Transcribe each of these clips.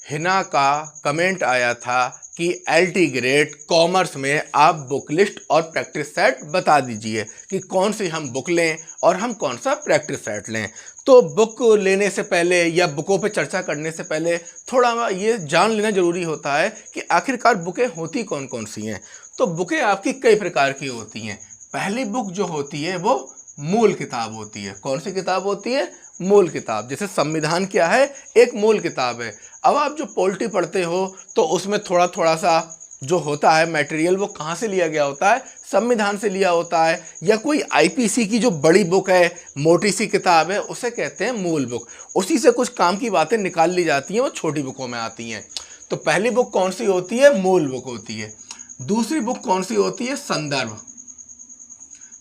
हिना का कमेंट आया था कि एलटी ग्रेड कॉमर्स में आप बुक लिस्ट और प्रैक्टिस सेट बता दीजिए कि कौन सी हम बुक लें और हम कौन सा प्रैक्टिस सेट लें। तो बुक लेने से पहले या बुकों पे चर्चा करने से पहले थोड़ा ये जान लेना ज़रूरी होता है कि आखिरकार बुकें होती कौन कौन सी हैं। तो बुकें आपकी कई प्रकार की होती हैं। पहली बुक जो होती है वो मूल किताब होती है। कौन सी किताब होती है? मूल किताब। जैसे संविधान क्या है? एक मूल किताब है। अब आप जो पॉलिटी पढ़ते हो तो उसमें थोड़ा थोड़ा सा जो होता है मटेरियल वो कहाँ से लिया गया होता है? संविधान से लिया होता है। या कोई आईपीसी की जो बड़ी बुक है, मोटी सी किताब है, उसे कहते हैं मूल बुक। उसी से कुछ काम की बातें निकाल ली जाती हैं, वो छोटी बुकों में आती हैं। तो पहली बुक कौन सी होती है? मूल बुक होती है। दूसरी बुक कौन सी होती है? संदर्भ।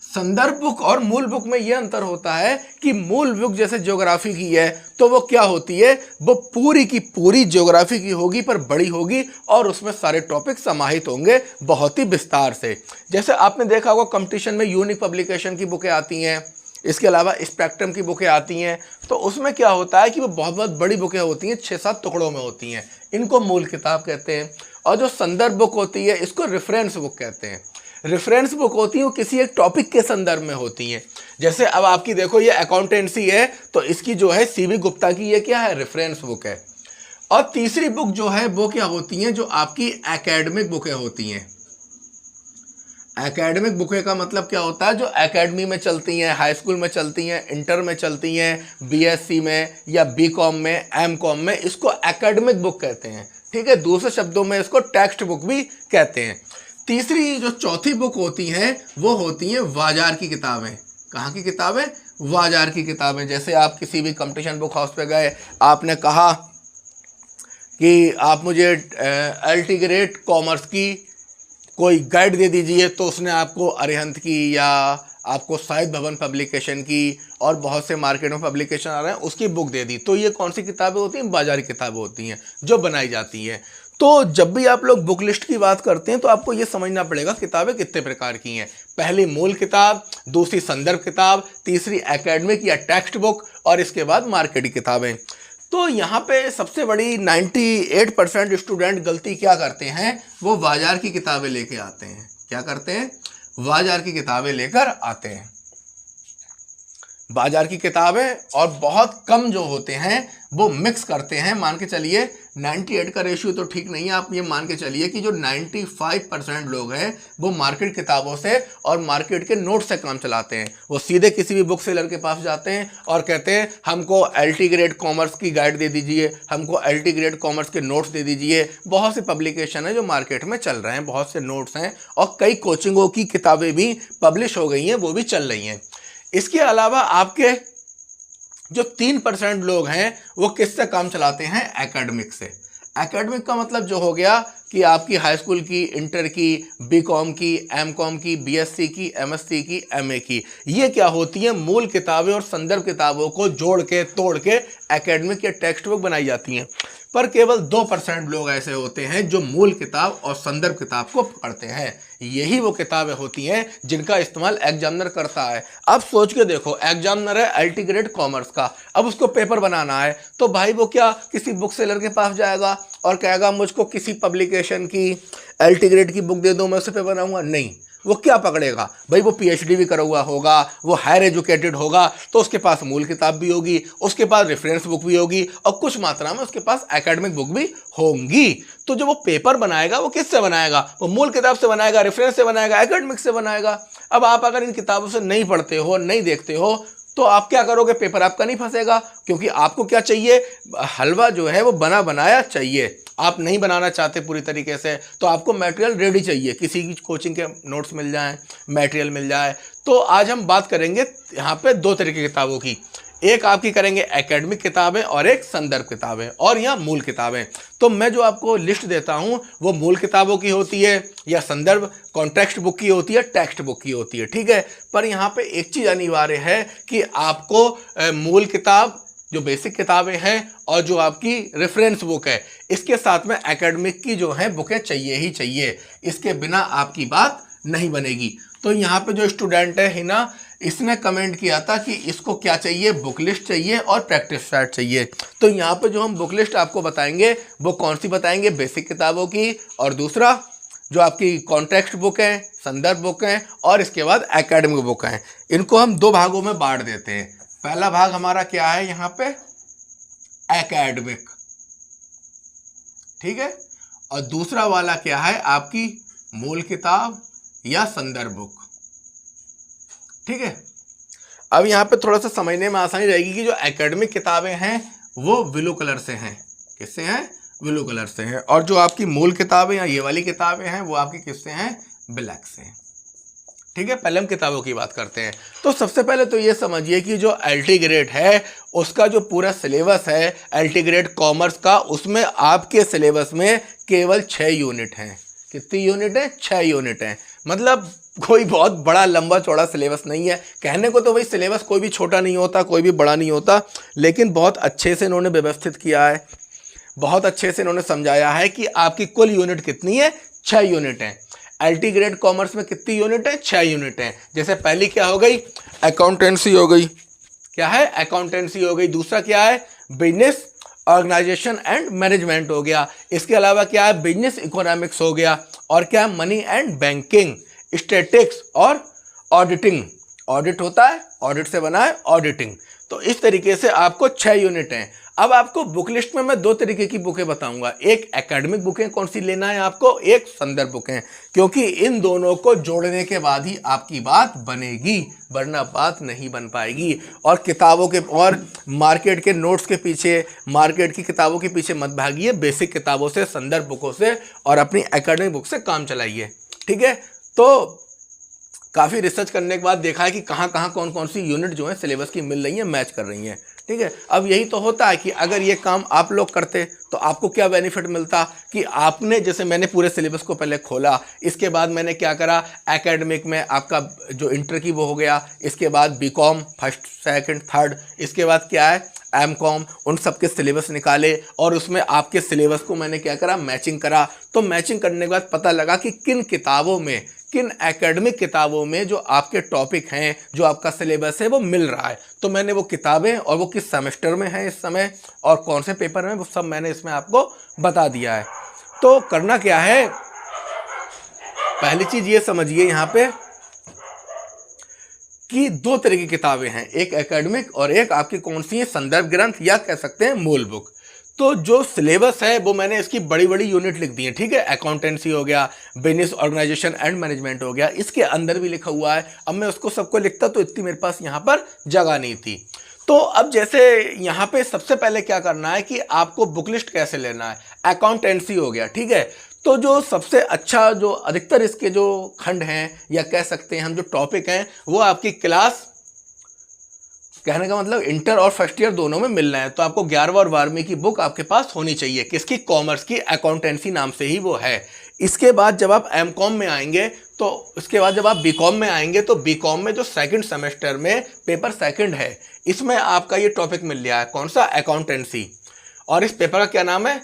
संदर्भ बुक और मूल बुक में यह अंतर होता है कि मूल बुक जैसे ज्योग्राफी की है तो वो क्या होती है? वो पूरी की पूरी ज्योग्राफी की होगी, पर बड़ी होगी और उसमें सारे टॉपिक समाहित होंगे बहुत ही विस्तार से। जैसे आपने देखा होगा कंपटीशन में यूनिक पब्लिकेशन की बुकें आती हैं, इसके अलावा स्पेक्ट्रम की बुकें आती हैं। तो उसमें क्या होता है कि वो बहुत बहुत बड़ी बुकें होती हैं, 6-7 टुकड़ों में होती हैं। इनको मूल किताब कहते हैं। और जो संदर्भ बुक होती है इसको रेफरेंस बुक कहते हैं। रेफरेंस बुक होती है वो किसी एक टॉपिक के संदर्भ में होती हैं। जैसे अब आपकी देखो ये अकाउंटेंसी है तो इसकी जो है सीबी गुप्ता की ये क्या है? रेफरेंस बुक है। और तीसरी बुक जो है वो क्या होती हैं? जो आपकी एकेडमिक बुकें होती हैं। एकेडमिक बुकें का मतलब क्या होता है? जो एकेडमी में चलती हैं, हाई स्कूल में चलती हैं, इंटर में चलती हैं, बीएससी में या बीकॉम में, एमकॉम में, इसको एकेडमिक बुक कहते हैं। ठीक है, दूसरे शब्दों में इसको टेक्स्ट बुक भी कहते हैं। तीसरी जो चौथी बुक होती हैं वो होती हैं बाजार की किताबें। कहाँ की किताबें? बाजार की किताबें। जैसे आप किसी भी कंपटीशन बुक हाउस पे गए, आपने कहा कि आप मुझे एलटी ग्रेड कॉमर्स की कोई गाइड दे दीजिए, तो उसने आपको अरिहंत की या आपको साहित्य भवन पब्लिकेशन की और बहुत से मार्केट में पब्लिकेशन आ रहे हैं उसकी बुक दे दी। तो ये कौन सी किताबें होती हैं? बाजारी किताबें होती हैं जो बनाई जाती हैं। तो जब भी आप लोग बुक लिस्ट की बात करते हैं तो आपको ये समझना पड़ेगा किताबें कितने प्रकार की हैं। पहली मूल किताब, दूसरी संदर्भ किताब, तीसरी एकेडमिक या टेक्स्ट बुक और इसके बाद मार्केट की किताबें। तो यहाँ पे सबसे बड़ी 98% स्टूडेंट गलती क्या करते हैं? वो बाजार की किताबें लेके आते हैं। क्या करते हैं? बाजार की किताबें लेकर आते हैं। बाजार की किताबें और बहुत कम जो होते हैं वो मिक्स करते हैं। मान के चलिए 98 का रेशियो तो ठीक नहीं है, आप ये मान के चलिए कि जो 95% लोग हैं वो मार्केट किताबों से और मार्केट के नोट से काम चलाते हैं। वो सीधे किसी भी बुक सेलर के पास जाते हैं और कहते हैं हमको एलटी ग्रेड कॉमर्स की गाइड दे दीजिए, हमको एलटी ग्रेड कॉमर्स के नोट्स दे दीजिए। बहुत से पब्लिकेशन है जो मार्केट में चल रहे हैं, बहुत से नोट्स हैं और कई कोचिंगों की किताबें भी पब्लिश हो गई हैं, वो भी चल रही हैं। इसके अलावा आपके जो 3% लोग हैं वो किससे काम चलाते हैं? एकेडमिक से। एकेडमिक का मतलब जो हो गया कि आपकी हाई स्कूल की, इंटर की, बीकॉम की, एमकॉम की, बीएससी की, एमएससी की, एमए की, ये क्या होती हैं? मूल किताबें और संदर्भ किताबों को जोड़ के तोड़ के एकेडमिक या टेक्स्ट बुक बनाई जाती हैं। पर केवल 2% लोग ऐसे होते हैं जो मूल किताब और संदर्भ किताब को पढ़ते हैं। यही वो किताबें होती हैं जिनका इस्तेमाल एग्जामिनर करता है। अब सोच के देखो, एग्जामिनर है एलटी ग्रेड कॉमर्स का, अब उसको पेपर बनाना है तो भाई वो क्या किसी बुक सेलर के पास जाएगा और कहेगा मुझको किसी पब्लिकेशन की एलटी ग्रेड की बुक दे दो, मैं उसे पेपर बनाऊंगा? नहीं। वो क्या पकड़ेगा भाई? वो पीएचडी भी करा हुआ होगा, वो हायर एजुकेटेड होगा, तो उसके पास मूल किताब भी होगी, उसके पास रेफरेंस बुक भी होगी और कुछ मात्रा में उसके पास एकेडमिक बुक भी होंगी। तो जो वो पेपर बनाएगा वो किससे बनाएगा? वो मूल किताब से बनाएगा, रेफरेंस से बनाएगा, एकेडमिक से बनाएगा। अब आप अगर इन किताबों से नहीं पढ़ते हो, नहीं देखते हो, तो आप क्या करोगे? पेपर आपका नहीं फंसेगा। क्योंकि आपको क्या चाहिए? हलवा जो है वो बना बनाया चाहिए। आप नहीं बनाना चाहते पूरी तरीके से तो आपको मटेरियल रेडी चाहिए, किसी की कोचिंग के नोट्स मिल जाएं, मटेरियल मिल जाए। तो आज हम बात करेंगे यहाँ पे 2 तरह की किताबों की। एक आपकी करेंगे एकेडमिक किताबें और एक संदर्भ किताबें और या मूल किताबें। तो मैं जो आपको लिस्ट देता हूँ वो मूल किताबों की होती है या संदर्भ कॉन्टेक्स्ट बुक की होती है, टेक्स्ट बुक की होती है। ठीक है, पर यहाँ पे एक चीज़ अनिवार्य है कि आपको मूल किताब जो बेसिक किताबें हैं और जो आपकी रेफरेंस बुक है, इसके साथ में एकेडमिक की जो है बुकें चाहिए ही चाहिए। इसके बिना आपकी बात नहीं बनेगी। तो यहाँ पे जो स्टूडेंट है हिना, इसने कमेंट किया था कि इसको क्या चाहिए, बुक लिस्ट चाहिए और प्रैक्टिस सेट चाहिए। तो यहाँ पे जो हम बुक लिस्ट आपको बताएंगे वो कौन सी बताएंगे, बेसिक किताबों की, और दूसरा जो आपकी कॉन्टेक्स्ट बुक है, संदर्भ बुक है, और इसके बाद एकेडमिक बुक हैं। इनको हम दो भागों में बांट देते हैं। पहला भाग हमारा क्या है यहाँ पे, एकेडमिक, ठीक है, और दूसरा वाला क्या है आपकी मूल किताब या संदर्भ बुक, ठीक है। अब यहाँ पे थोड़ा सा समझने में आसानी रहेगी कि जो एकेडमिक किताबें हैं वो ब्लू कलर से हैं, किससे हैं, ब्लू कलर से हैं, और जो आपकी मूल किताबें या ये वाली किताबें हैं वो आपकी किससे हैं, ब्लैक से हैं, ठीक है। पहले हम किताबों की बात करते हैं। तो सबसे पहले तो ये समझिए कि जो एलटी ग्रेड है उसका जो पूरा सिलेबस है एलटी ग्रेड कॉमर्स का, उसमें आपके सिलेबस में केवल 6 यूनिट हैं। कितनी यूनिट है, 6 यूनिट हैं। मतलब कोई बहुत बड़ा लंबा चौड़ा सिलेबस नहीं है। कहने को तो भाई सिलेबस कोई भी छोटा नहीं होता, कोई भी बड़ा नहीं होता, लेकिन बहुत अच्छे से इन्होंने व्यवस्थित किया है, बहुत अच्छे से इन्होंने समझाया है कि आपकी कुल यूनिट कितनी है, 6 यूनिट हैं। एलटी ग्रेड कॉमर्स में कितनी यूनिट है, 6 यूनिट हैं। जैसे पहली क्या हो गई, अकाउंटेंसी हो गई, क्या है, अकाउंटेंसी हो गई। दूसरा क्या है, बिजनेस ऑर्गेनाइजेशन एंड मैनेजमेंट हो गया। इसके अलावा क्या है, बिजनेस इकोनॉमिक्स हो गया, और क्या है, मनी एंड बैंकिंग, स्टैटिस्टिक्स और ऑडिटिंग। ऑडिट होता है, ऑडिट से बना है ऑडिटिंग। तो इस तरीके से आपको 6 यूनिट हैं। अब आपको बुक लिस्ट में मैं 2 तरीके की बुकें बताऊंगा, एक एकेडमिक बुकें कौन सी लेना है आपको, एक संदर्भ बुकें, क्योंकि इन दोनों को जोड़ने के बाद ही आपकी बात बनेगी, वरना बात नहीं बन पाएगी। और किताबों के और मार्केट के नोट्स के पीछे, मार्केट की किताबों के पीछे मत भागिए, बेसिक किताबों से, संदर्भ बुकों से और अपनी एकेडमिक बुक से काम चलाइए, ठीक है। तो काफ़ी रिसर्च करने के बाद देखा है कि कहाँ कहाँ कौन कौन सी यूनिट जो है सिलेबस की मिल रही है, मैच कर रही हैं, ठीक है। अब यही तो होता है कि अगर ये काम आप लोग करते तो आपको क्या बेनिफिट मिलता कि आपने, जैसे मैंने पूरे सिलेबस को पहले खोला, इसके बाद मैंने क्या करा, एकेडमिक में आपका जो इंटर की वो हो गया, इसके बाद बीकॉम फर्स्ट सेकंड थर्ड, इसके बाद क्या है एमकॉम, उन सब के सिलेबस निकाले और उसमें आपके सिलेबस को मैंने क्या करा, मैचिंग करा। तो मैचिंग करने के बाद पता लगा कि किन किताबों में, किन एकेडमिक किताबों में जो आपके टॉपिक हैं, जो आपका सिलेबस है वो मिल रहा है। तो मैंने वो किताबें और वो किस सेमेस्टर में है इस समय और कौन से पेपर में, वो सब मैंने इसमें आपको बता दिया है। तो करना क्या है, पहली चीज़ ये समझिए यहाँ पे कि 2 तरह की किताबें हैं, एक एकेडमिक और एक आपकी कौन सी है, संदर्भ ग्रंथ या कह सकते हैं मूल बुक। तो जो सिलेबस है वो मैंने इसकी बड़ी बड़ी यूनिट लिख दी है, ठीक है। अकाउंटेंसी हो गया, बिजनेस ऑर्गेनाइजेशन एंड मैनेजमेंट हो गया, इसके अंदर भी लिखा हुआ है। अब मैं उसको सबको लिखता तो इतनी मेरे पास यहाँ पर जगह नहीं थी। तो अब जैसे यहाँ पे सबसे पहले क्या करना है कि आपको बुक लिस्ट कैसे लेना है, अकाउंटेंसी हो गया, ठीक है। तो जो सबसे अच्छा, जो अधिकतर इसके जो खंड हैं या कह सकते हैं हम जो टॉपिक हैं, वो आपकी क्लास, कहने का मतलब इंटर और फर्स्ट ईयर दोनों में मिलना है। तो आपको 11वीं और 12वीं की बुक आपके पास होनी चाहिए, किसकी, कॉमर्स की, अकाउंटेंसी नाम से ही वो है। इसके बाद जब आप एमकॉम में आएंगे, तो इसके बाद जब आप बीकॉम में आएंगे, तो बीकॉम में जो सेकंड सेमेस्टर में पेपर सेकंड है, इसमें आपका ये टॉपिक मिल रहा है, कौन सा, अकाउंटेंसी, और इस पेपर का क्या नाम है,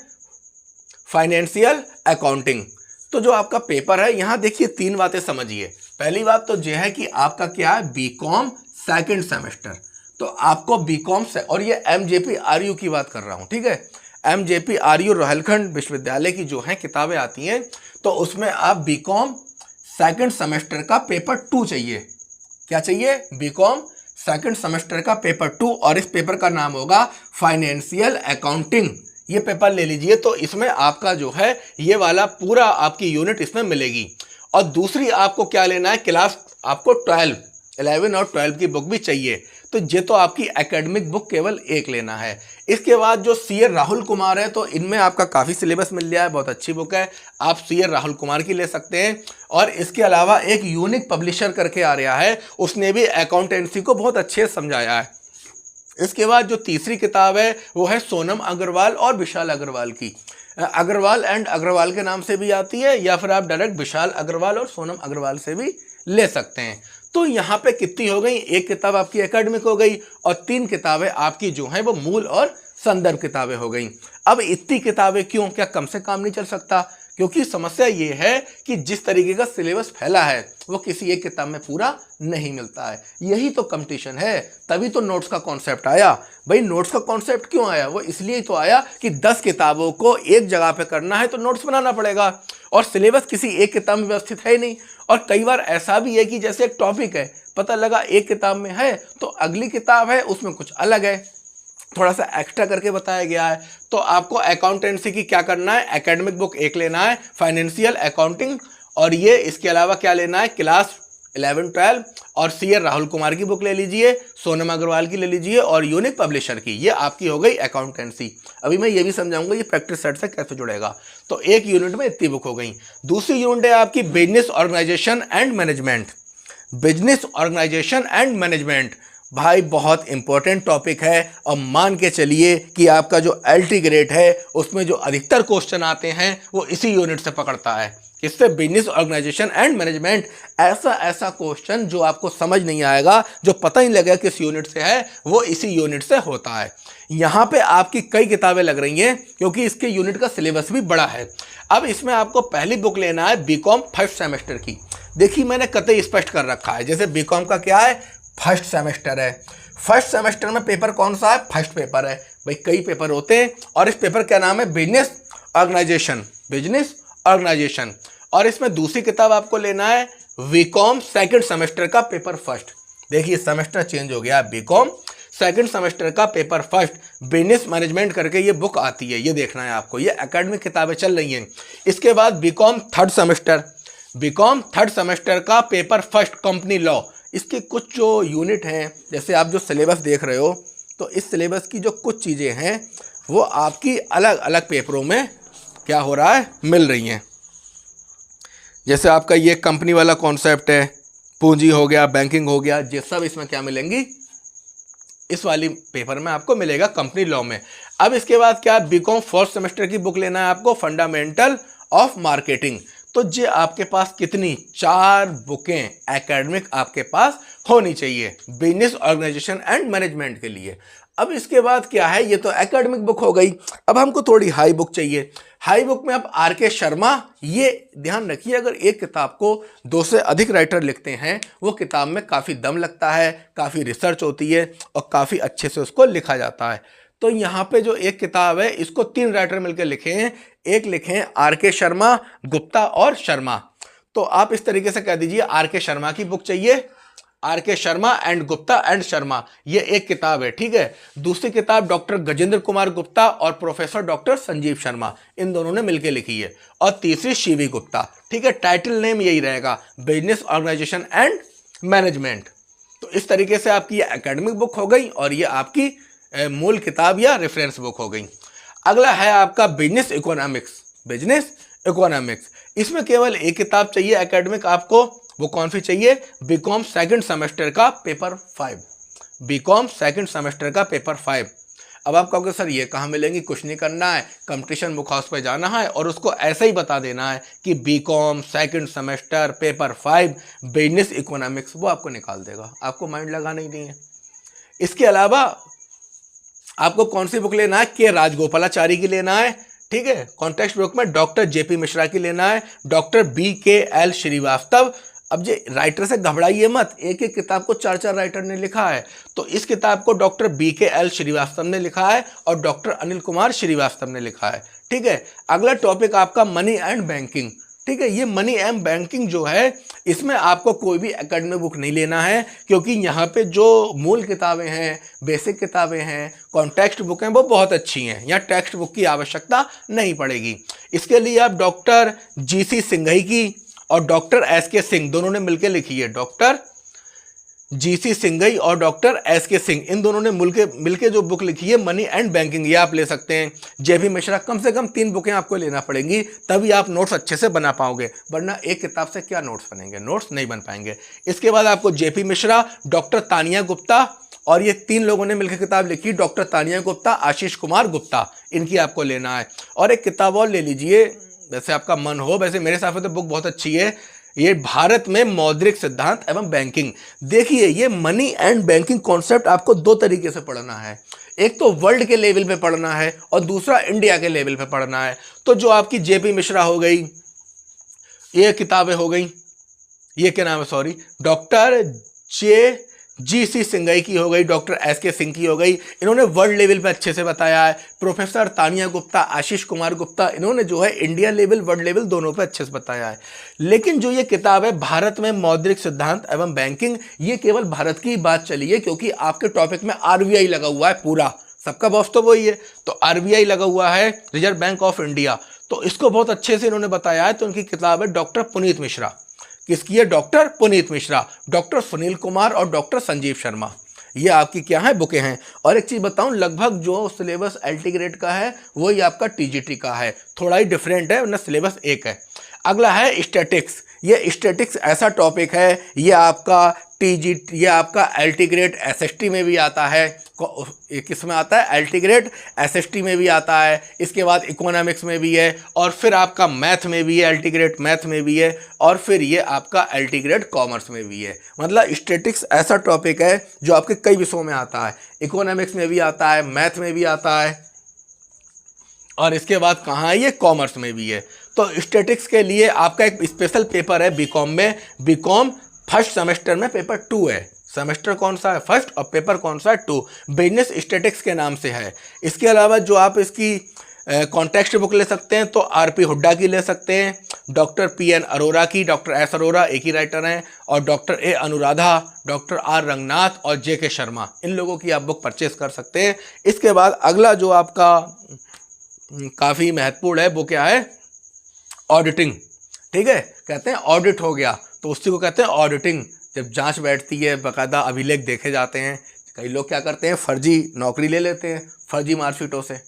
फाइनेंशियल अकाउंटिंग। तो जो आपका पेपर है, यहाँ देखिए 3 बातें समझिए। पहली बात तो यह है कि आपका क्या है, बीकॉम सेकंड सेमेस्टर, तो आपको बीकॉम से, और ये MJPRU की बात कर रहा हूँ, ठीक है, MJPRU रोहिलखंड विश्वविद्यालय की जो है किताबें आती हैं, तो उसमें आप बीकॉम सेकंड सेमेस्टर का पेपर 2 चाहिए। क्या चाहिए, बीकॉम सेकंड सेमेस्टर का पेपर 2, और इस पेपर का नाम होगा फाइनेंशियल अकाउंटिंग। ये पेपर ले लीजिए, तो इसमें आपका जो है ये वाला पूरा आपकी यूनिट इसमें मिलेगी। और दूसरी आपको क्या लेना है, क्लास आपको 11 और 12 की बुक भी चाहिए। तो ये तो आपकी एकेडमिक बुक केवल एक लेना है। इसके बाद जो CA राहुल कुमार है, तो इनमें आपका काफ़ी सिलेबस मिल गया है, बहुत अच्छी बुक है, आप CA राहुल कुमार की ले सकते हैं। और इसके अलावा एक यूनिक पब्लिशर करके आ रहा है, उसने भी अकाउंटेंसी को बहुत अच्छे से समझाया है। इसके बाद जो तीसरी किताब है वो है सोनम अग्रवाल और विशाल अग्रवाल की, अग्रवाल एंड अग्रवाल के नाम से भी आती है, या फिर आप डायरेक्ट विशाल अग्रवाल और सोनम अग्रवाल से भी ले सकते हैं। तो यहाँ पे कितनी हो गई, एक किताब आपकी एकेडमिक हो गई और 3 किताबें आपकी जो हैं वो मूल और संदर्भ किताबें हो गई। अब इतनी किताबें क्यों, क्या कम से काम नहीं चल सकता, क्योंकि समस्या ये है कि जिस तरीके का सिलेबस फैला है वो किसी एक किताब में पूरा नहीं मिलता है। यही तो कंपटीशन है, तभी तो नोट्स का कॉन्सेप्ट आया। भाई नोट्स का कॉन्सेप्ट क्यों आया? वो इसलिए तो आया कि 10 किताबों को एक जगह पे करना है तो नोट्स बनाना पड़ेगा, और सिलेबस किसी एक किताब में व्यवस्थित है ही नहीं। और कई बार ऐसा भी है कि जैसे एक टॉपिक है, पता लगा एक किताब में है तो अगली किताब है उसमें कुछ अलग है, थोड़ा सा एक्स्ट्रा करके बताया गया है। तो आपको अकाउंटेंसी की क्या करना है, एकेडमिक बुक एक लेना है, फाइनेंशियल अकाउंटिंग, और ये इसके अलावा क्या लेना है, क्लास 11-12 और CR राहुल कुमार की बुक ले लीजिए, सोनम अग्रवाल की ले लीजिए, और यूनिक पब्लिशर की। ये आपकी हो गई अकाउंटेंसी। अभी मैं ये भी समझाऊंगा ये प्रैक्टिस सेट से कैसे जुड़ेगा। तो एक यूनिट में इतनी बुक हो गई। दूसरी यूनिट है आपकी business organisation and management. Business organisation and management भाई बहुत इंपॉर्टेंट टॉपिक है, और मान के चलिए कि आपका जो LT ग्रेड है उसमें जो अधिकतर क्वेश्चन आते हैं वो इसी यूनिट से पकड़ता है। किससे? Business organisation and management. ऐसा क्वेश्चन जो आपको समझ नहीं आएगा, जो पता ही लगेगा किस यूनिट से है, वो इसी यूनिट से होता है। यहाँ पे आपकी कई किताबें लग रही हैं क्योंकि इसके यूनिट का सिलेबस भी बड़ा है। अब इसमें आपको पहली बुक लेना है BCom फर्स्ट सेमेस्टर की। देखिए मैंने कतई स्पष्ट कर रखा है, जैसे BCom का क्या है, फर्स्ट सेमेस्टर है। फर्स्ट सेमेस्टर में पेपर कौन सा है? फर्स्ट पेपर है। भाई कई पेपर होते हैं, और इस पेपर का नाम है बिजनेस ऑर्गेनाइजेशन। Business organisation. और इसमें दूसरी किताब आपको लेना है BCom सेकंड सेमेस्टर का पेपर फर्स्ट। देखिए सेमेस्टर चेंज हो गया, BCom सेकंड सेमेस्टर का पेपर फर्स्ट बिजनेस मैनेजमेंट करके ये बुक आती है, ये देखना है आपको। ये एकेडमिक किताबें चल रही हैं। इसके बाद BCom third semester, BCom third semester का पेपर फर्स्ट कंपनी लॉ। इसके कुछ जो यूनिट हैं, जैसे आप जो सिलेबस देख रहे हो, तो इस सिलेबस की जो कुछ चीज़ें हैं वो आपकी अलग अलग पेपरों में क्या हो रहा है, मिल रही हैं। जैसे आपका ये कंपनी वाला कॉन्सेप्ट है, पूंजी हो गया, बैंकिंग हो गया, ये सब इसमें क्या मिलेंगी, इस वाली पेपर में आपको मिलेगा कंपनी लॉ में। अब इसके बाद क्या, BCom फोर्थ सेमेस्टर की बुक लेना है आपको, फंडामेंटल ऑफ मार्केटिंग। तो ये आपके पास कितनी, 4 बुकें एकेडमिक आपके पास होनी चाहिए बिजनेस ऑर्गेनाइजेशन एंड मैनेजमेंट के लिए। अब इसके बाद क्या है, ये तो एकेडमिक बुक हो गई। अब हमको थोड़ी हाई बुक चाहिए। हाई बुक में अब RK शर्मा, ये ध्यान रखिए अगर एक किताब को 2 से अधिक राइटर लिखते हैं वो किताब में काफ़ी दम लगता है, काफ़ी रिसर्च होती है और काफ़ी अच्छे से उसको लिखा जाता है। तो यहाँ पे जो एक किताब है इसको 3 राइटर मिलकर लिखे हैं। एक लिखे हैं RK शर्मा, गुप्ता और शर्मा। तो आप इस तरीके से कह दीजिए RK शर्मा की बुक चाहिए, RK Sharma and Gupta and Sharma, ये एक किताब है, ठीक है। दूसरी किताब डॉक्टर गजेंद्र कुमार गुप्ता और प्रोफेसर डॉक्टर संजीव शर्मा, इन दोनों ने मिलकर लिखी है। और तीसरी शिवी गुप्ता, ठीक है। टाइटल नेम यही रहेगा, बिजनेस ऑर्गेनाइजेशन एंड मैनेजमेंट। तो इस तरीके से आपकी ये एकेडमिक बुक हो गई और ये आपकी मूल किताब या रेफरेंस बुक हो गई। अगला है आपका बिजनेस इकोनॉमिक्स। बिजनेस इकोनॉमिक्स, इसमें केवल एक किताब चाहिए एकेडमिक आपको, वो कौन सी चाहिए, BCom सेकंड सेमेस्टर का पेपर 5। BCom सेकंड सेमेस्टर का पेपर 5। अब आप कहोगे सर ये कहाँ मिलेंगी, कुछ नहीं करना है, कंपटीशन बुक हाउस पे जाना है और उसको ऐसे ही बता देना है कि BCom second semester paper 5 business economics, वो आपको निकाल देगा, आपको माइंड लगाना ही नहीं है। इसके अलावा आपको कौन सी बुक लेना है, के राजगोपालाचारी की लेना है, ठीक है। कॉन्टेक्स्ट बुक में डॉक्टर JP मिश्रा की लेना है, डॉक्टर BKL श्रीवास्तव। अब ये राइटर से घबराइए मत, एक एक किताब को 4-4 राइटर ने लिखा है। तो इस किताब को डॉक्टर BKL श्रीवास्तव ने लिखा है और डॉक्टर अनिल कुमार श्रीवास्तव ने लिखा है, ठीक है। अगला टॉपिक आपका मनी एंड बैंकिंग, ठीक है। ये मनी एंड बैंकिंग जो है इसमें आपको कोई भी एकेडमिक बुक नहीं लेना है, क्योंकि यहाँ पे जो मूल किताबें हैं, बेसिक किताबें हैं, कॉन्टेक्स्ट बुक हैं, वो बहुत अच्छी हैं। यहाँ टेक्स्ट बुक की आवश्यकता नहीं पड़ेगी। इसके लिए आप डॉक्टर GC सिंघई की और डॉक्टर SK सिंह दोनों ने मिलकर लिखी है। डॉक्टर GC सिंघई और डॉक्टर SK सिंह, इन दोनों ने मिलके जो बुक लिखी है मनी एंड बैंकिंग, ये आप ले सकते हैं। JP मिश्रा, कम से कम 3 बुकें आपको लेना पड़ेंगी, तभी आप नोट्स अच्छे से बना पाओगे, वरना एक किताब से क्या नोट्स बनेंगे, नोट्स नहीं बन पाएंगे। इसके बाद आपको JP मिश्रा, डॉक्टर तानिया गुप्ता, और ये 3 लोगों ने मिलकर किताब लिखी, डॉक्टर तानिया गुप्ता, आशीष कुमार गुप्ता, इनकी आपको लेना है। और एक किताब और ले लीजिए, वैसे आपका मन हो, वैसे मेरे हिसाब से तो बुक बहुत अच्छी है, ये भारत में मौद्रिक सिद्धांत एवं बैंकिंग। देखिए ये मनी एंड बैंकिंग कॉन्सेप्ट आपको 2 तरीके से पढ़ना है। एक तो वर्ल्ड के लेवल पे पढ़ना है और दूसरा इंडिया के लेवल पे पढ़ना है। तो जो आपकी जेपी मिश्रा हो गई, ये किताबें हो गई, ये क्या नाम है, सॉरी, डॉक्टर जी.सी. सिंघई की हो गई, डॉक्टर एस.के. सिंह की हो गई, इन्होंने वर्ल्ड लेवल पे अच्छे से बताया है। प्रोफेसर तानिया गुप्ता, आशीष कुमार गुप्ता, इन्होंने जो है इंडिया लेवल वर्ल्ड लेवल दोनों पे अच्छे से बताया है। लेकिन जो ये किताब है भारत में मौद्रिक सिद्धांत एवं बैंकिंग, ये केवल भारत की बात चली है, क्योंकि आपके टॉपिक में आरबीआई लगा हुआ है, पूरा सबका बॉस तो वही है, तो आरबीआई लगा हुआ है, रिजर्व बैंक ऑफ इंडिया, तो इसको बहुत अच्छे से इन्होंने बताया है। तो उनकी किताब है डॉक्टर पुनीत मिश्रा। किसकी है? डॉक्टर पुनीत मिश्रा, डॉक्टर सुनील कुमार और डॉक्टर संजीव शर्मा, ये आपकी क्या है, बुकें हैं। और एक चीज़ बताऊं, लगभग जो सिलेबस एलटी ग्रेड का है वही आपका टीजीटी का है, थोड़ा ही डिफरेंट है, वरना सिलेबस एक है। अगला है स्टैटिक्स। ये स्टैटिक्स ऐसा टॉपिक है, ये आपका टीजीटी, ये आपका एलटी ग्रेड एसएसटी में भी आता है। किस में आता है? एलटी ग्रेड एसएसटी में भी आता है, इसके बाद इकोनॉमिक्स में भी है, और फिर आपका मैथ में भी है, एलटी ग्रेड मैथ में भी है, और फिर ये आपका एलटी ग्रेड कॉमर्स में भी है। मतलब स्टैटिक्स ऐसा टॉपिक है जो आपके कई विषयों में आता है, इकोनॉमिक्स में भी आता है, मैथ में भी आता है, और इसके बाद कहाँ है? ये कॉमर्स में भी है। तो स्टैटिक्स के लिए आपका एक स्पेशल पेपर है बीकॉम में, बीकॉम फर्स्ट सेमेस्टर में पेपर 2 है। सेमेस्टर कौन सा है? फर्स्ट, और पेपर कौन सा है? 2। बिजनेस स्टैटिक्स के नाम से है। इसके अलावा जो आप इसकी कॉन्टेक्स्ट बुक ले सकते हैं तो आरपी हुड्डा की ले सकते हैं, डॉक्टर पीएन अरोरा की, डॉक्टर एस अरोरा एक ही राइटर हैं, और doctor A Anuradha, doctor R Ranganath और जेके शर्मा, इन लोगों की आप बुक परचेस कर सकते हैं। इसके बाद अगला जो आपका काफ़ी महत्वपूर्ण है वो क्या है? ऑडिटिंग। ठीक है, कहते हैं ऑडिट हो गया तो उसी को कहते हैं ऑडिटिंग। जब जांच बैठती है, बाकायदा अभिलेख देखे जाते हैं। कई लोग क्या करते हैं? फर्जी नौकरी ले लेते हैं फर्जी मार्कशीटों से।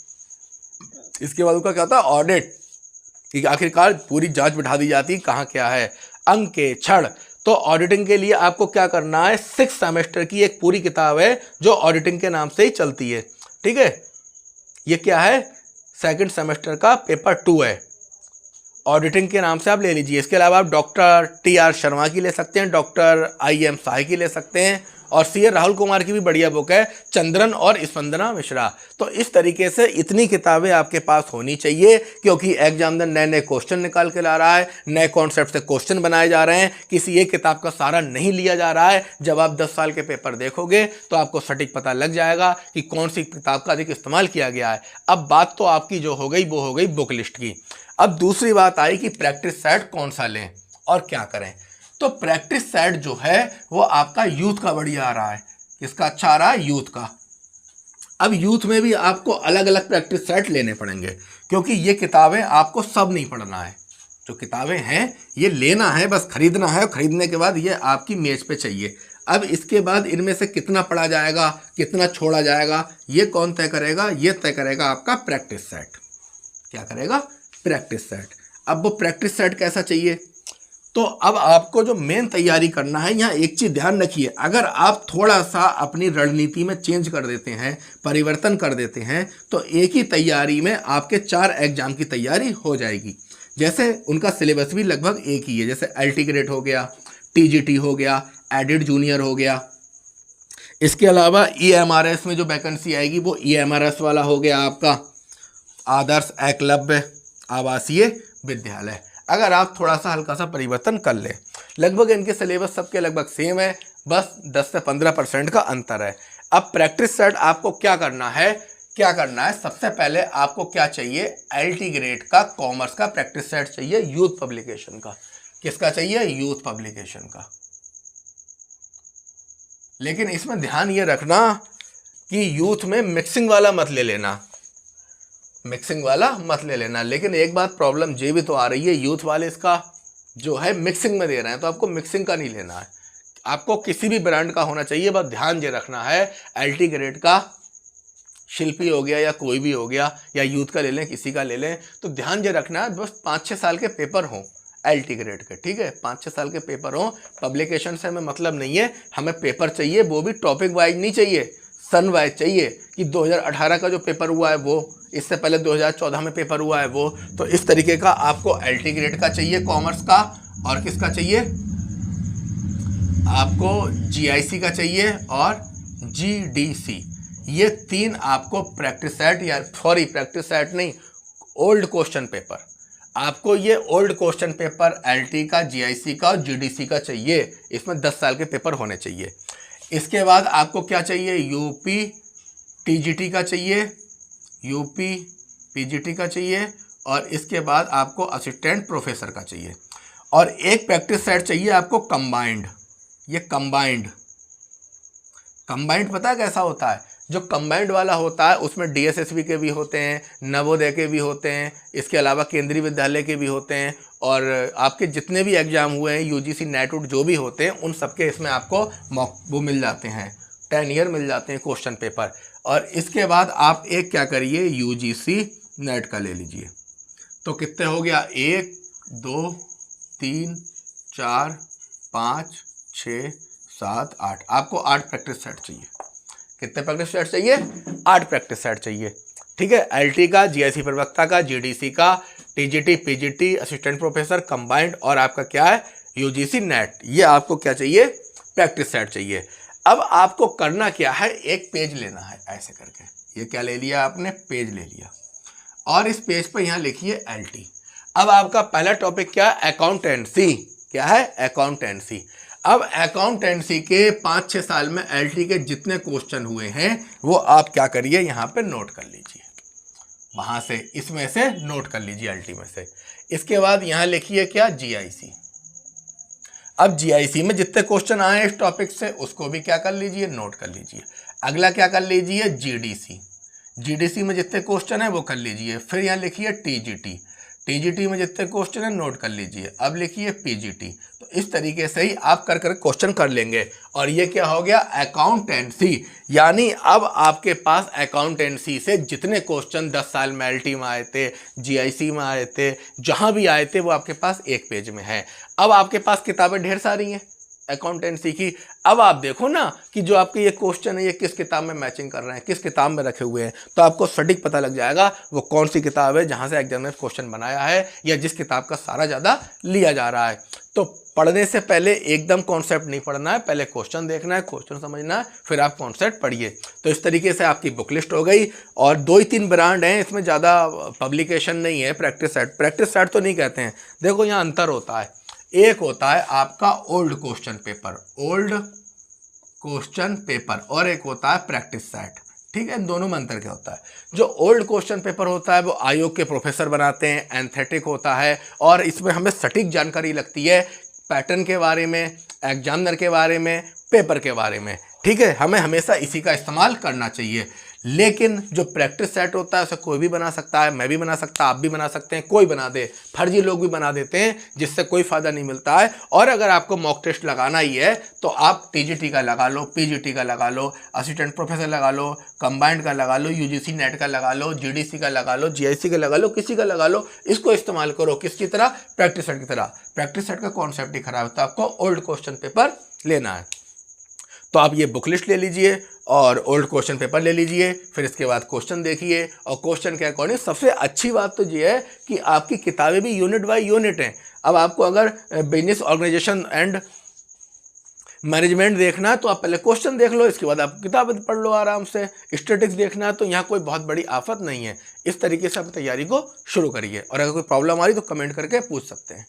इसके बाद उनका क्या होता है? ऑडिट, कि आखिरकार पूरी जांच बिठा दी जाती है कहाँ क्या है, अंक के क्षण। तो ऑडिटिंग के लिए आपको क्या करना है? 6 सेमेस्टर की एक पूरी किताब है जो ऑडिटिंग के नाम से ही चलती है। ठीक है, ये क्या है? सेकंड सेमेस्टर का पेपर 2 है, ऑडिटिंग के नाम से आप ले लीजिए। इसके अलावा आप डॉक्टर टी.आर. शर्मा की ले सकते हैं, डॉक्टर आई.एम. साय की ले सकते हैं, और सी.ए. राहुल कुमार की भी बढ़िया बुक है, चंद्रन और स्पंदना मिश्रा। तो इस तरीके से इतनी किताबें आपके पास होनी चाहिए, क्योंकि एग्जामिनर नए नए क्वेश्चन निकाल के ला रहा है, नए कॉन्सेप्ट से क्वेश्चन बनाए जा रहे हैं, किसी एक किताब का सारा नहीं लिया जा रहा है। जब आप 10 साल के पेपर देखोगे तो आपको सटीक पता लग जाएगा कि कौन सी किताब का अधिक इस्तेमाल किया गया है। अब बात तो आपकी जो हो गई वो हो गई बुक लिस्ट की। अब दूसरी बात आई कि प्रैक्टिस सेट कौन सा लें और क्या करें। तो प्रैक्टिस सेट जो है वो आपका यूथ का बढ़िया आ रहा है। किसका अच्छा आ रहा है? यूथ का। अब यूथ में भी आपको अलग अलग प्रैक्टिस सेट लेने पड़ेंगे, क्योंकि ये किताबें आपको सब नहीं पढ़ना है। जो किताबें हैं ये लेना है, बस खरीदना है, और खरीदने के बाद ये आपकी मेज पे चाहिए। अब इसके बाद इनमें से कितना पढ़ा जाएगा, कितना छोड़ा जाएगा, ये कौन तय करेगा? ये तय करेगा आपका प्रैक्टिस सेट। क्या करेगा? Practice set. अब वो प्रैक्टिस सेट कैसा चाहिए? तो अब आपको जो मेन तैयारी करना है, यहाँ एक चीज़ ध्यान रखिए, अगर आप थोड़ा सा अपनी रणनीति में चेंज कर देते हैं, परिवर्तन कर देते हैं, तो एक ही तैयारी में आपके 4 एग्जाम की तैयारी हो जाएगी। जैसे उनका सिलेबस भी लगभग एक ही है, जैसे एलटी ग्रेड हो गया, टीजीटी हो गया, एडिड जूनियर हो गया। इसके अलावा ईएमआरएस में जो वैकेंसी आएगी वो ईएमआरएस वाला हो गया आपका आदर्श एकलव्य आवासीय विद्यालय। अगर आप थोड़ा सा हल्का सा परिवर्तन कर लें, लगभग इनके सिलेबस सबके लगभग सेम है, बस 10 से 15% का अंतर है। अब प्रैक्टिस सेट आपको क्या करना है? सबसे पहले आपको क्या चाहिए? एलटी ग्रेड का कॉमर्स का प्रैक्टिस सेट चाहिए, यूथ पब्लिकेशन का। किसका चाहिए? यूथ पब्लिकेशन का। लेकिन इसमें ध्यान ये रखना कि यूथ में मिक्सिंग वाला मत ले लेना, लेकिन एक बात प्रॉब्लम ये भी तो आ रही है, यूथ वाले इसका जो है मिक्सिंग में दे रहे हैं, तो आपको मिक्सिंग का नहीं लेना है, आपको किसी भी ब्रांड का होना चाहिए। बस ध्यान ये रखना है, एलटी ग्रेड का शिल्पी हो गया या कोई भी हो गया, या यूथ का ले लें, किसी का ले लें, तो ध्यान ये रखना है बस 5-6 साल के पेपर हों एलटी ग्रेड के। ठीक है, 5-6 साल के पेपर हों। पब्लिकेशन से हमें मतलब नहीं है, हमें पेपर चाहिए, वो भी टॉपिक वाइज नहीं चाहिए, सन वाइज चाहिए, कि 2018 का जो पेपर हुआ है वो, इससे पहले 2014 में पेपर हुआ है वो। तो इस तरीके का आपको एलटी ग्रेड का चाहिए कॉमर्स का, और किसका चाहिए? आपको जीआईसी का चाहिए और जीडीसी। ये 3 आपको प्रैक्टिस सेट या प्रैक्टिस सेट नहीं, ओल्ड क्वेश्चन पेपर, आपको ये ओल्ड क्वेश्चन पेपर एलटी का, जीआईसी का और जीडीसी का चाहिए। इसमें 10 साल के पेपर होने चाहिए। इसके बाद आपको क्या चाहिए, यूपी टीजीटी का चाहिए, यूपी पीजीटी का चाहिए, और इसके बाद आपको असिस्टेंट प्रोफेसर का चाहिए, और एक प्रैक्टिस सेट चाहिए आपको कंबाइंड। ये कंबाइंड पता है कैसा होता है? जो कंबाइंड वाला होता है उसमें डीएसएसबी के भी होते हैं, नवोदय के भी होते हैं, इसके अलावा केंद्रीय विद्यालय के भी होते हैं, और आपके जितने भी एग्जाम हुए हैं यूजीसी नेट जो भी होते हैं उन सबके इसमें आपको वो मिल जाते हैं, 10 ईयर मिल जाते हैं क्वेश्चन पेपर। और इसके बाद आप एक क्या करिए, यूजीसी नेट का ले लीजिए। तो कितने हो गया, 1 2 3 4 5 6 7 8, आपको 8 प्रैक्टिस सेट चाहिए। कितने प्रैक्टिस सेट चाहिए? 8 प्रैक्टिस सेट चाहिए। ठीक है, एलटी का, जीआईसी प्रवक्ता का, जीडीसी का, TGT PGT, assistant professor, combined, और आपका क्या है, यूजीसी नेट। ये आपको क्या चाहिए, प्रैक्टिस सेट चाहिए। अब आपको करना क्या है, एक पेज लेना है ऐसे करके, ये क्या ले लिया आपने, पेज ले लिया, और इस पेज पर यहाँ लिखिए एलटी। अब आपका पहला टॉपिक क्या है, अकाउंटेंसी। क्या है, अकाउंटेंसी। अब अकाउंटेंसी के 5-6 साल में एलटी के जितने क्वेश्चन हुए हैं वो आप क्या करिए, यहाँ पे नोट कर लीजिए, वहां से इसमें से नोट कर लीजिए एलटी में से। इसके बाद यहाँ लिखिए क्या, जीआईसी। अब जीआईसी में जितने क्वेश्चन आए इस टॉपिक से उसको भी क्या कर लीजिए, नोट कर लीजिए। अगला क्या कर लीजिए, जीडीसी। जीडीसी में जितने क्वेश्चन है वो कर लीजिए। फिर यहाँ लिखिए टीजीटी। टीजीटी में जितने क्वेश्चन है नोट कर लीजिए। अब लिखिए पीजीटी। तो इस तरीके से ही आप कर क्वेश्चन कर लेंगे, और ये क्या हो गया, अकाउंटेंसी। यानी अब आपके पास अकाउंटेंसी से जितने क्वेश्चन 10 साल में एलटी में आए थे, जीआईसी में आए थे, जहां भी आए थे, वो आपके पास एक पेज में है। अब आपके पास किताबें ढेर सारी हैं अकाउंटेंसी की। अब आप देखो ना कि जो आपके ये क्वेश्चन है ये किस किताब में मैचिंग कर रहे हैं, किस किताब में रखे हुए हैं, तो आपको सटीक पता लग जाएगा वो कौन सी किताब है जहां से एग्जामिनर क्वेश्चन बनाया है, या जिस किताब का सारा ज़्यादा लिया जा रहा है। तो पढ़ने से पहले एकदम कॉन्सेप्ट नहीं पढ़ना है, पहले क्वेश्चन देखना है, क्वेश्चन समझना है, फिर आप कॉन्सेप्ट पढ़िए। तो इस तरीके से आपकी बुक लिस्ट हो गई, और 2-3 ब्रांड हैं, इसमें ज़्यादा पब्लिकेशन नहीं है। प्रैक्टिस सेट तो नहीं कहते हैं, देखो यहाँ अंतर होता है। एक होता है आपका ओल्ड क्वेश्चन पेपर, और एक होता है प्रैक्टिस सेट। ठीक है, इन दोनों में अंतर क्या होता है, जो ओल्ड क्वेश्चन पेपर होता है वो आयोग के प्रोफेसर बनाते हैं, एंथेटिक होता है, और इसमें हमें सटीक जानकारी लगती है पैटर्न के बारे में, एग्जामिनर के बारे में, पेपर के बारे में। ठीक है, हमें हमेशा इसी का इस्तेमाल करना चाहिए। लेकिन जो प्रैक्टिस सेट होता है उसे कोई भी बना सकता है, मैं भी बना सकता, आप भी बना सकते हैं, कोई बना दे, फर्जी लोग भी बना देते हैं, जिससे कोई फ़ायदा नहीं मिलता है। और अगर आपको मॉक टेस्ट लगाना ही है तो आप टीजीटी का लगा लो, पीजीटी का लगा लो, असिस्टेंट प्रोफेसर लगा लो, कंबाइंड का लगा लो, यूजीसी नेट का लगा लो, जीडीसी का लगा लो, जीआईसी का लगा लो, किसी का लगा लो। इसको इस्तेमाल करो किसकी तरह, प्रैक्टिस सेट की तरह। प्रैक्टिस सेट का कॉन्सेप्ट ही खराब है, तो आपको ओल्ड क्वेश्चन पेपर लेना है। तो आप ये बुक लिस्ट ले लीजिए और ओल्ड क्वेश्चन पेपर ले लीजिए, फिर इसके बाद क्वेश्चन देखिए, और क्वेश्चन के अकॉर्डिंग सबसे अच्छी बात तो ये है कि आपकी किताबें भी यूनिट बाय यूनिट हैं। अब आपको अगर बिजनेस ऑर्गेनाइजेशन एंड मैनेजमेंट देखना है तो आप पहले क्वेश्चन देख लो, इसके बाद आप किताबें पढ़ लो आराम से। स्टैटिस्टिक्स देखना है तो यहाँ कोई बहुत बड़ी आफत नहीं है। इस तरीके से आप तैयारी को शुरू करिए, और अगर कोई प्रॉब्लम आ रही तो कमेंट करके पूछ सकते हैं।